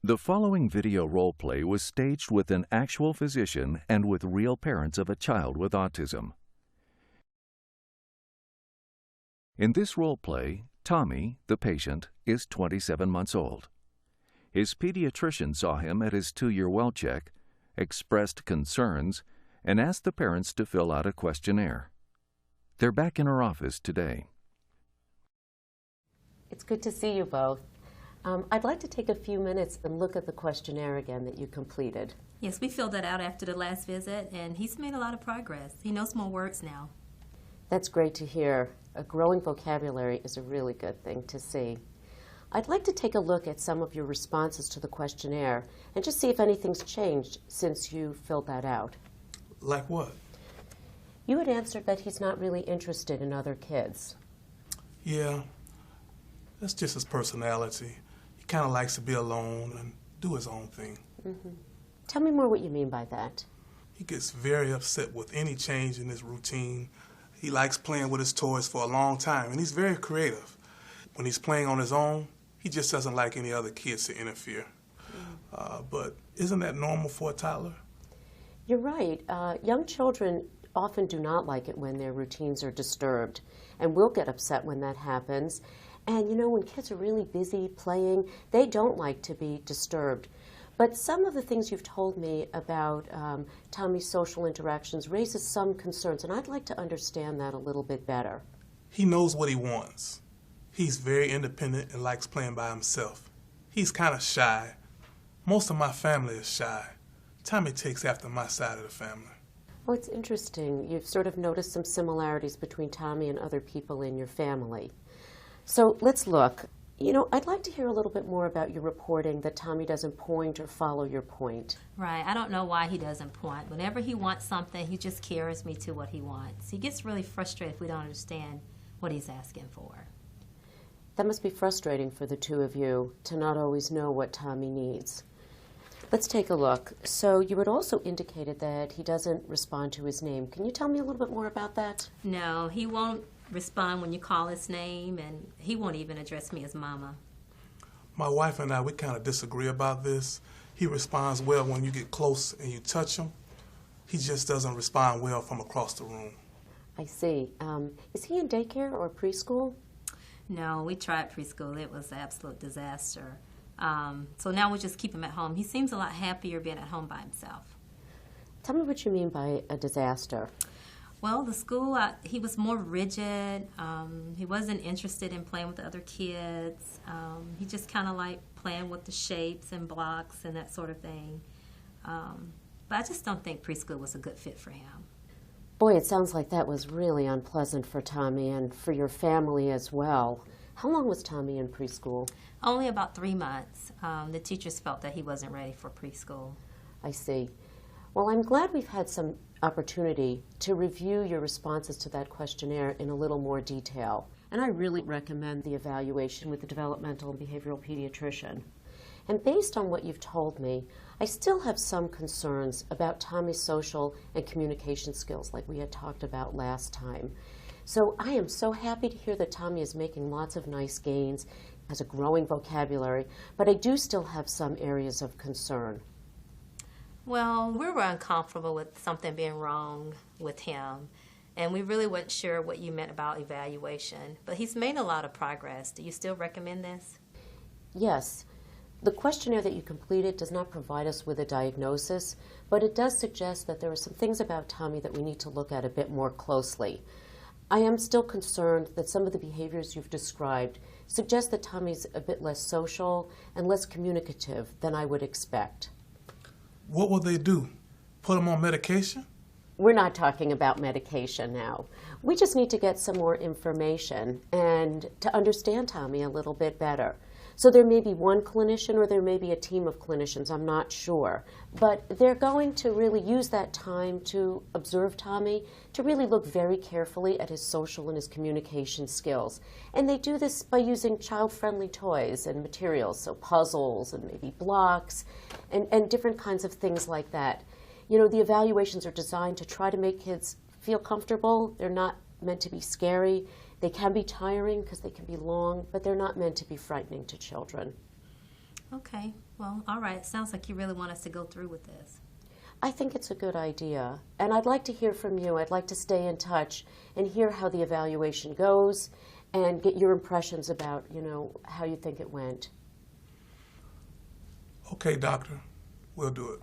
The following video role play was staged with an actual physician and with real parents of a child with autism. In this role play, Tommy, the patient, is 27 months old. His pediatrician saw him at his 2-year well check, expressed concerns, and asked the parents to fill out a questionnaire. They're back in her office today. It's good to see you both. I'd like to take a few minutes and look at the questionnaire again that you completed. Yes, we filled that out after the last visit, and he's made a lot of progress. He knows more words now. That's great to hear. A growing vocabulary is a really good thing to see. I'd like to take a look at some of your responses to the questionnaire and just see if anything's changed since you filled that out. Like what? You had answered that he's not really interested in other kids. Yeah, that's just his personality. He kind of likes to be alone and do his own thing. Tell me more what you mean by that. He gets very upset with any change in his routine. He likes playing with his toys for a long time, and he's very creative. When he's playing on his own, he just doesn't like any other kids to interfere. But isn't that normal for a toddler? You're right. Young children often do not like it when their routines are disturbed, and will get upset when that happens. And you know, when kids are really busy playing, they don't like to be disturbed. But some of the things you've told me about Tommy's social interactions raises some concerns, and I'd like to understand that a little bit better. He knows what he wants. He's very independent and likes playing by himself. He's kind of shy. Most of my family is shy. Tommy takes after my side of the family. Oh, it's interesting. You've sort of noticed some similarities between Tommy and other people in your family. So let's look. You know, I'd like to hear a little bit more about your reporting that Tommy doesn't point or follow your point. Right. I don't know why he doesn't point. Whenever he wants something, he just carries me to what he wants. He gets really frustrated if we don't understand what he's asking for. That must be frustrating for the two of you to not always know what Tommy needs. Let's take a look. So you had also indicated that he doesn't respond to his name. Can you tell me a little bit more about that? No, he won't respond when you call his name, and he won't even address me as Mama. My wife and I, we kind of disagree about this. He responds well when you get close and you touch him. He just doesn't respond well from across the room. I see. Is he in daycare or preschool? No, we tried preschool. It was an absolute disaster. So now we just keep him at home. He seems a lot happier being at home by himself. Tell me what you mean by a disaster. Well, the school, he was more rigid. He wasn't interested in playing with the other kids. He just kind of liked playing with the shapes and blocks and that sort of thing. But I just don't think preschool was a good fit for him. Boy, it sounds like that was really unpleasant for Tommy and for your family as well. How long was Tommy in preschool? Only about 3 months. The teachers felt that he wasn't ready for preschool. I see. Well, I'm glad we've had some opportunity to review your responses to that questionnaire in a little more detail. And I really recommend the evaluation with the developmental and behavioral pediatrician. And based on what you've told me, I still have some concerns about Tommy's social and communication skills like we had talked about last time. So I am so happy to hear that Tommy is making lots of nice gains, has a growing vocabulary, but I do still have some areas of concern. Well, we were uncomfortable with something being wrong with him, and we really weren't sure what you meant about evaluation. But he's made a lot of progress. Do you still recommend this? Yes. The questionnaire that you completed does not provide us with a diagnosis, but it does suggest that there are some things about Tommy that we need to look at a bit more closely. I am still concerned that some of the behaviors you've described suggest that Tommy's a bit less social and less communicative than I would expect. What will they do? Put him on medication? We're not talking about medication now. We just need to get some more information and to understand Tommy a little bit better. So there may be one clinician or there may be a team of clinicians, I'm not sure. But they're going to really use that time to observe Tommy, to really look very carefully at his social and his communication skills. And they do this by using child-friendly toys and materials, so puzzles and maybe blocks and different kinds of things like that. You know, the evaluations are designed to try to make kids feel comfortable. They're not meant to be scary. They can be tiring because they can be long, but they're not meant to be frightening to children. Okay, well, all right. Sounds like you really want us to go through with this. I think it's a good idea, and I'd like to hear from you. I'd like to stay in touch and hear how the evaluation goes and get your impressions about, how you think it went. Okay, doctor, we'll do it.